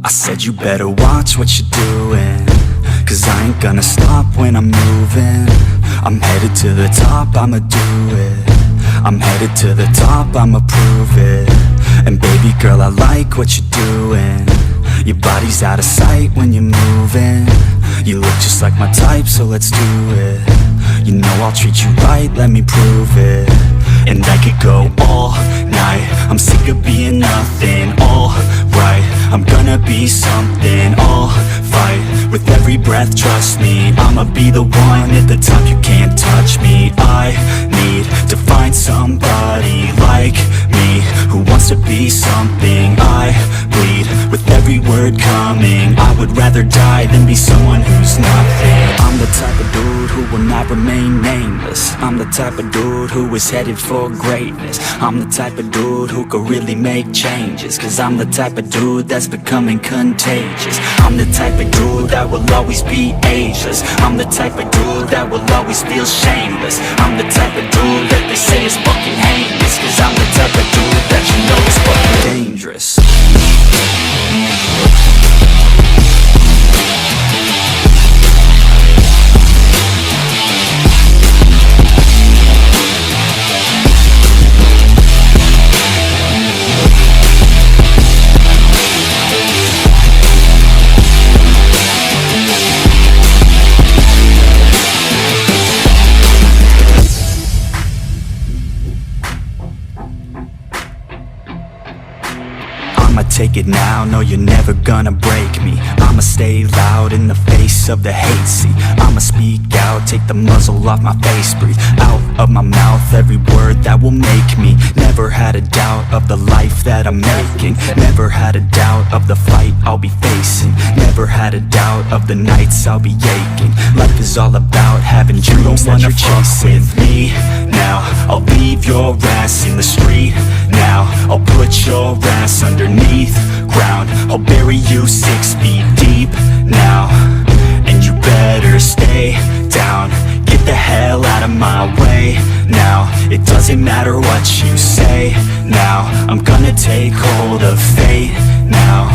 I said you better watch what you're doing, 'cause I ain't gonna stop when I'm moving. I'm headed to the top, I'ma do it. I'm headed to the top, I'ma prove it. And baby girl, I like what you're doing. Your body's out of sight when you're moving. You look just like my type, so let's do it. You know I'll treat you right, let me prove it. And I could go all night, I'm sick of being nothing. All right, I'm gonna be something. I'll fight with every breath, trust me. I'ma be the one at the top, you can't touch me. I need to find somebody like me, who wants to be something. I bleed with every word coming. I would rather die than be someone who's nothing. I'm the type of dude who will not remain nameless. I'm the type of dude who is headed for greatness. I'm the type of dude who could really make changes, 'cause I'm the type of dude that's becoming contagious. I'm the type of dude that will always be ageless. I'm the type of dude that will always feel shameless. I'm the type of dude that they say is fucking heinous, 'cause I'm the type of dude that you know is fucking dangerous. I'ma take it now, no you're never gonna break me. I'ma stay loud in the face of the hate, see. I'ma speak out, take the muzzle off my face. Breathe out of my mouth every word that will make me. Never had a doubt of the life that I'm making. Never had a doubt of the fight I'll be facing. Never had a doubt of the nights I'll be aching. Life is all about having dreams that you're chasing. With me now, I'll leave your ass in the street now. I'll put your ass underneath ground. I'll bury you 6 feet deep now. And you better stay down. Get the hell out of my way now. It doesn't matter what you say now. I'm gonna take hold of fate now.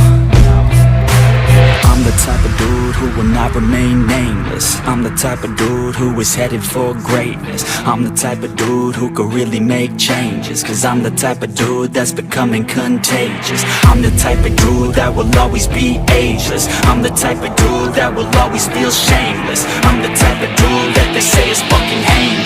I'm the type of dude who will not remain nameless. I'm the type of dude who is headed for greatness. I'm the type of dude who could really make changes, 'cause I'm the type of dude that's becoming contagious. I'm the type of dude that will always be ageless. I'm the type of dude that will always feel shameless. I'm the type of dude that they say is fucking heinous.